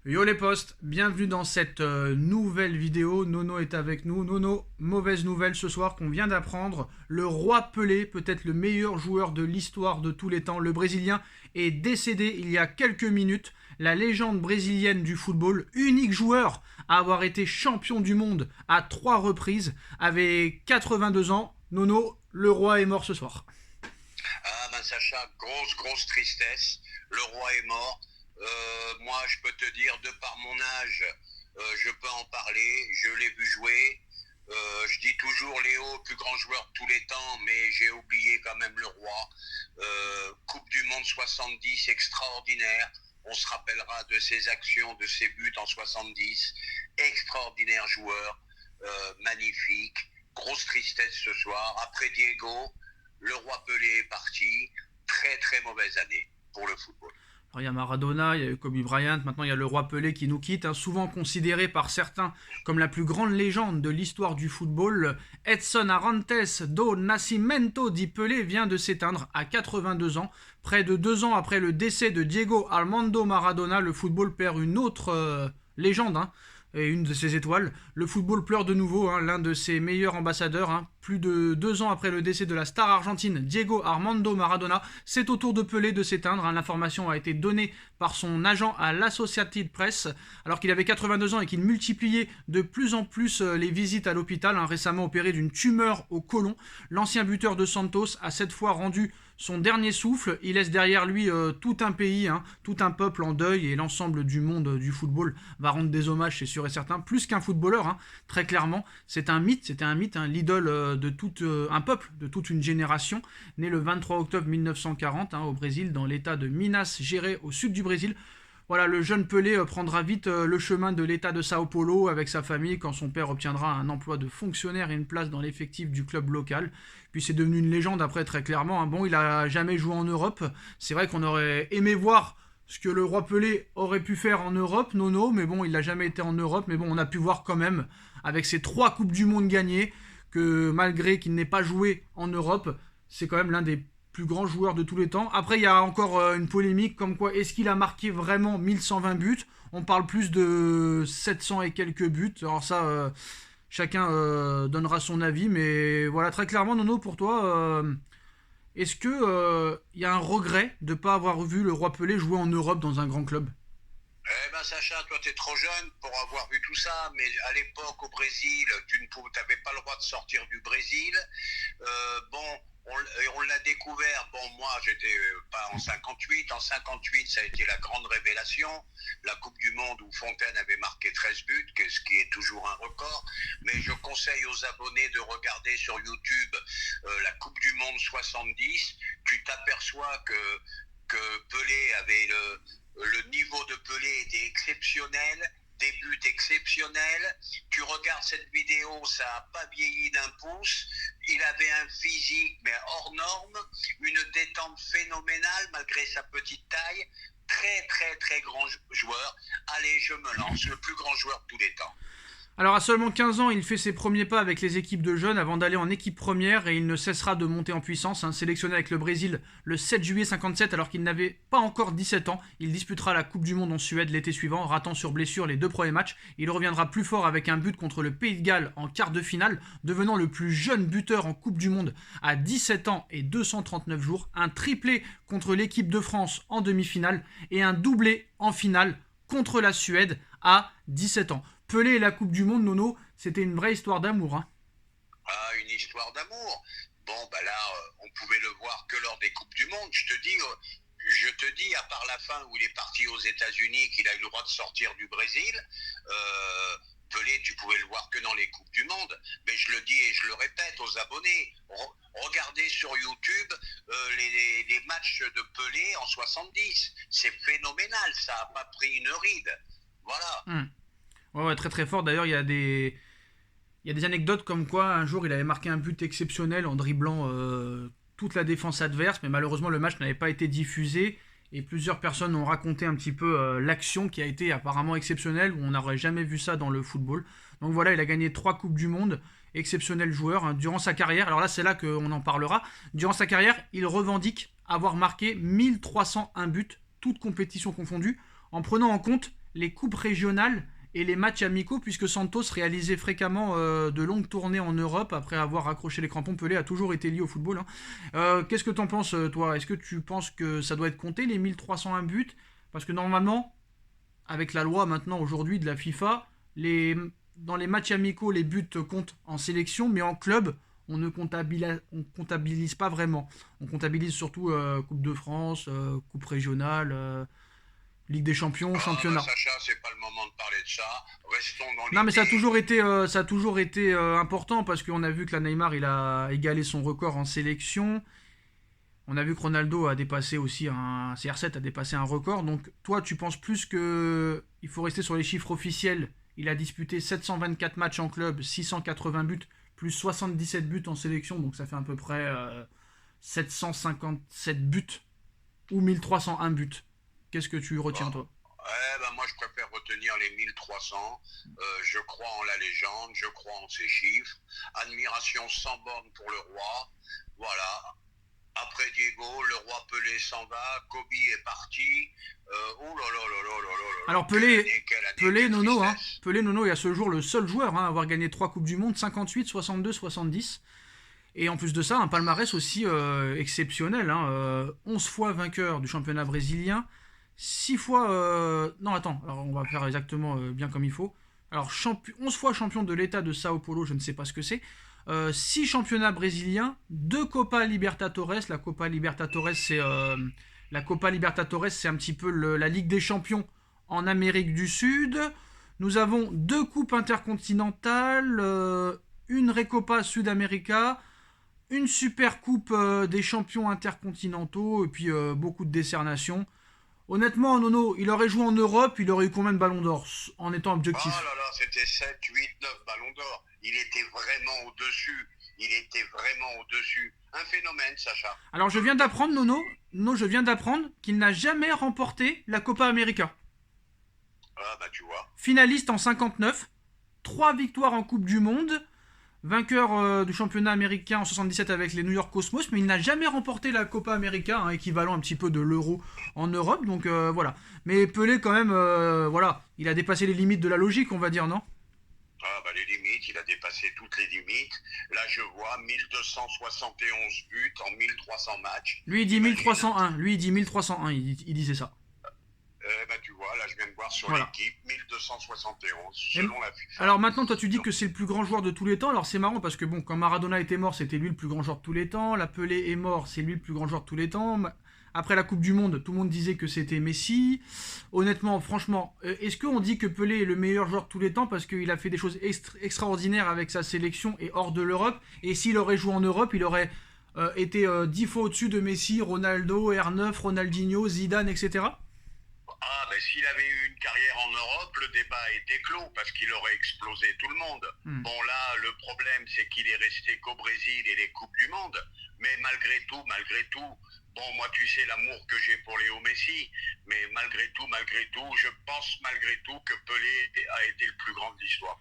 Yo les potes, bienvenue dans cette nouvelle vidéo. Nono est avec nous. Nono, mauvaise nouvelle ce soir qu'on vient d'apprendre. Le roi Pelé, peut-être le meilleur joueur de l'histoire de tous les temps, le Brésilien, est décédé il y a quelques minutes. La légende brésilienne du football, unique joueur à avoir été champion du monde à 3 reprises, avait 82 ans. Nono, le roi est mort ce soir. Ah ben Sacha, grosse tristesse. Le roi est mort. Moi, je peux te dire, de par mon âge, je peux en parler. Je l'ai vu jouer. Je dis toujours Léo, plus grand joueur de tous les temps, mais j'ai oublié quand même le roi. Coupe du Monde 70, extraordinaire. On se rappellera de ses actions, de ses buts en 70. Extraordinaire joueur, magnifique. Grosse tristesse ce soir. Après Diego, le roi Pelé est parti. Très mauvaise année pour le football. Alors, il y a Maradona, il y a Kobe Bryant, maintenant il y a le roi Pelé qui nous quitte, hein, souvent considéré par certains comme la plus grande légende de l'histoire du football. Edson Arantes do Nascimento di Pelé vient de s'éteindre à 82 ans. Près de 2 ans après le décès de Diego Armando Maradona, le football perd une autre légende, hein, et une de ses étoiles. Le football pleure de nouveau, hein, l'un de ses meilleurs ambassadeurs. Hein. Plus de 2 ans après le décès de la star argentine Diego Armando Maradona, c'est au tour de Pelé de s'éteindre. Hein. L'information a été donnée par son agent à l'Associated Press, alors qu'il avait 82 ans et qu'il multipliait de plus en plus les visites à l'hôpital. Hein. Récemment opéré d'une tumeur au côlon, l'ancien buteur de Santos a cette fois rendu son dernier souffle. Il laisse derrière lui tout un pays, hein, tout un peuple en deuil, et l'ensemble du monde du football va rendre des hommages, c'est sûr et certain. Plus qu'un footballeur, hein, très clairement, c'était un mythe, hein, l'idole de tout un peuple, de toute une génération. Né le 23 octobre 1940 hein, au Brésil, dans l'état de Minas Gerais, au sud du Brésil. Voilà, le jeune Pelé prendra vite le chemin de l'état de Sao Paulo avec sa famille quand son père obtiendra un emploi de fonctionnaire et une place dans l'effectif du club local. Puis c'est devenu une légende après, très clairement. Hein. Bon, il a jamais joué en Europe. C'est vrai qu'on aurait aimé voir ce que le roi Pelé aurait pu faire en Europe, Nono, mais bon, il n'a jamais été en Europe. Mais bon, on a pu voir quand même, avec ses 3 Coupes du Monde gagnées, que malgré qu'il n'ait pas joué en Europe, c'est quand même l'un des plus grand joueur de tous les temps. Après, il y a encore une polémique comme quoi est-ce qu'il a marqué vraiment 1120 buts. On parle plus de 700 et quelques buts. Alors ça, chacun donnera son avis. Mais voilà, très clairement, Nono, pour toi, est-ce que il y a un regret de ne pas avoir vu le roi Pelé jouer en Europe dans un grand club? Eh ben Sacha, toi t'es trop jeune pour avoir vu tout ça, mais à l'époque au Brésil, tu n'avais pas le droit de sortir du Brésil. Bon, on l'a découvert. Bon, moi j'étais pas en 58. En 58, ça a été la grande révélation, la Coupe du Monde où Fontaine avait marqué 13 buts, ce qui est toujours un record. Mais je conseille aux abonnés de regarder sur YouTube la Coupe du Monde 70. Tu t'aperçois que Pelé avait le niveau de Pelé était exceptionnel, des buts exceptionnels. Tu regardes cette vidéo, ça n'a pas vieilli d'un pouce. Il avait un physique, mais hors norme, une détente phénoménale malgré sa petite taille. Très grand joueur. Allez, je me lance, le plus grand joueur de tous les temps. Alors à seulement 15 ans, il fait ses premiers pas avec les équipes de jeunes avant d'aller en équipe première, et il ne cessera de monter en puissance. Hein. Sélectionné avec le Brésil le 7 juillet 57 alors qu'il n'avait pas encore 17 ans, il disputera la Coupe du Monde en Suède l'été suivant, ratant sur blessure les 2 premiers matchs. Il reviendra plus fort avec un but contre le Pays de Galles en quart de finale, devenant le plus jeune buteur en Coupe du Monde à 17 ans et 239 jours, un triplé contre l'équipe de France en demi-finale et un doublé en finale contre la Suède à 17 ans. Pelé et la Coupe du Monde, Nono, c'était une vraie histoire d'amour. Hein. Ah, une histoire d'amour. Bon, bah là, on pouvait le voir que lors des Coupes du Monde. Je te dis, à part la fin où il est parti aux États-Unis, qu'il a eu le droit de sortir du Brésil, Pelé, tu pouvais le voir que dans les Coupes du Monde. Mais je le dis et je le répète aux abonnés, regardez sur YouTube les matchs de Pelé en 70. C'est phénoménal, ça n'a pas pris une ride. Voilà. Ouais, très fort. D'ailleurs, il y a des anecdotes comme quoi un jour il avait marqué un but exceptionnel en dribblant toute la défense adverse, mais malheureusement le match n'avait pas été diffusé et plusieurs personnes ont raconté un petit peu l'action qui a été apparemment exceptionnelle, où on n'aurait jamais vu ça dans le football. Donc voilà, il a gagné 3 Coupes du Monde, exceptionnel joueur hein, durant sa carrière. Alors là, c'est là qu'on en parlera. Durant sa carrière, il revendique avoir marqué 1301 buts, toutes compétitions confondues, en prenant en compte les coupes régionales et les matchs amicaux, puisque Santos réalisait fréquemment de longues tournées en Europe après avoir accroché les crampons. Pelé a toujours été lié au football, hein. Qu'est-ce que t'en penses, toi? Est-ce que tu penses que ça doit être compté, les 1301 buts? Parce que normalement, avec la loi maintenant aujourd'hui de la FIFA, dans les matchs amicaux, les buts comptent en sélection, mais en club, on comptabilise pas vraiment. On comptabilise surtout Coupe de France, Coupe régionale, Ligue des Champions, championnat. Sacha, c'est pas le moment de parler de ça. Restons dans Non, mais l'idée. ça a toujours été important parce qu'on a vu que la Neymar, il a égalé son record en sélection. On a vu que Ronaldo a dépassé aussi un CR7 a dépassé un record. Donc toi, tu penses plus que il faut rester sur les chiffres officiels. Il a disputé 724 matchs en club, 680 buts, plus 77 buts en sélection. Donc ça fait à peu près 757 buts ou 1301 buts. Qu'est-ce que tu retiens, toi? Moi, je préfère retenir les 1300. Je crois en la légende, je crois en ces chiffres. Admiration sans borne pour le roi. Voilà. Après Diego, le roi Pelé s'en va, Kobe est parti. Oh là là là là là là. Alors Pelé, Nono, hein, Pelé, Nono est à ce jour le seul joueur à avoir gagné 3 Coupes du Monde, 58, 62, 70. Et en plus de ça, un palmarès aussi exceptionnel, hein, 11 fois vainqueur du championnat brésilien, 6 fois... non, attends, alors on va faire exactement bien comme il faut. Alors, 11 fois champion de l'État de Sao Paulo, je ne sais pas ce que c'est. 6 championnats brésiliens, 2 Copa Libertadores. La Copa Libertadores, c'est un petit peu la Ligue des Champions en Amérique du Sud. Nous avons 2 coupes intercontinentales, une Recopa Sud-América, une super coupe des champions intercontinentaux et puis beaucoup de décernations. Honnêtement, Nono, il aurait joué en Europe, il aurait eu combien de ballons d'or en étant objectif? Oh là là, c'était 7, 8, 9 ballons d'or. Il était vraiment au-dessus. Il était vraiment au-dessus. Un phénomène, Sacha. Alors je viens d'apprendre, Nono, je viens d'apprendre qu'il n'a jamais remporté la Copa América. Ah bah tu vois. Finaliste en 59, 3 victoires en Coupe du Monde, vainqueur du championnat américain en 77 avec les New York Cosmos, mais il n'a jamais remporté la Copa América, hein, équivalent un petit peu de l'euro en Europe, donc voilà. Mais Pelé quand même, voilà, il a dépassé les limites de la logique, on va dire, non? Ah bah les limites, il a dépassé toutes les limites. Là je vois 1271 buts en 1300 matchs. Lui il dit 1301, il disait ça. Tu vois, là je viens de voir sur Voilà. l'équipe, 1271 selon la FIFA. Alors maintenant, toi tu dis que c'est le plus grand joueur de tous les temps. Alors c'est marrant parce que bon, quand Maradona était mort, c'était lui le plus grand joueur de tous les temps. La Pelé est mort, c'est lui le plus grand joueur de tous les temps. Après la Coupe du Monde, tout le monde disait que c'était Messi. Honnêtement, franchement, est-ce qu'on dit que Pelé est le meilleur joueur de tous les temps parce qu'il a fait des choses extraordinaires avec sa sélection et hors de l'Europe? Et s'il aurait joué en Europe, il aurait été 10 fois au-dessus de Messi, Ronaldo, R9, Ronaldinho, Zidane, etc. Ah, ben s'il avait eu une carrière en Europe, le débat était clos parce qu'il aurait explosé tout le monde. Bon, là, le problème, c'est qu'il est resté qu'au Brésil et les Coupes du Monde. Mais malgré tout, bon, moi, tu sais l'amour que j'ai pour Léo Messi, mais malgré tout, je pense malgré tout que Pelé a été le plus grand de l'histoire.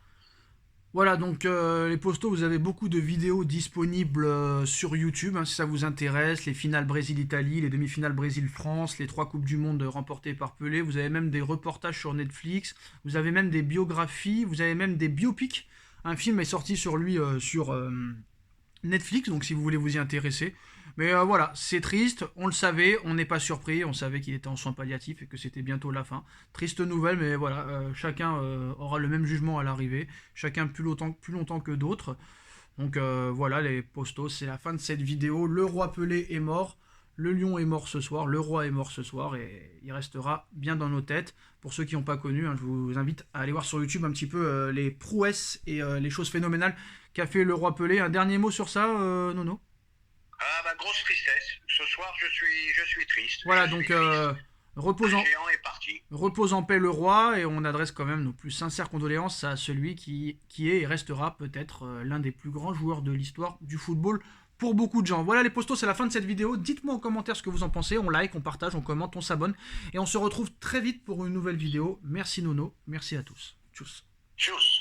Voilà, donc les postos, vous avez beaucoup de vidéos disponibles sur YouTube, hein, si ça vous intéresse. Les finales Brésil-Italie, les demi-finales Brésil-France, les 3 Coupes du Monde remportées par Pelé. Vous avez même des reportages sur Netflix, vous avez même des biographies, vous avez même des biopics. Un film est sorti sur lui sur Netflix, donc si vous voulez vous y intéresser. Mais voilà, c'est triste, on le savait, on n'est pas surpris, on savait qu'il était en soins palliatifs et que c'était bientôt la fin. Triste nouvelle, mais voilà, chacun aura le même jugement à l'arrivée, chacun plus longtemps que d'autres. Donc voilà, les postos, c'est la fin de cette vidéo. Le roi Pelé est mort, le lion est mort ce soir, le roi est mort ce soir, et il restera bien dans nos têtes. Pour ceux qui n'ont pas connu, hein, je vous invite à aller voir sur YouTube un petit peu les prouesses et les choses phénoménales qu'a fait le roi Pelé. Un dernier mot sur ça, Nono? Ah bah grosse tristesse. Ce soir je suis triste. Voilà, donc repose en paix le roi, et on adresse quand même nos plus sincères condoléances à celui qui est et restera peut-être l'un des plus grands joueurs de l'histoire du football pour beaucoup de gens. Voilà les postos, c'est la fin de cette vidéo. Dites-moi en commentaire ce que vous en pensez. On like, on partage, on commente, on s'abonne. Et on se retrouve très vite pour une nouvelle vidéo. Merci Nono, merci à tous. Tchuss. Tchuss.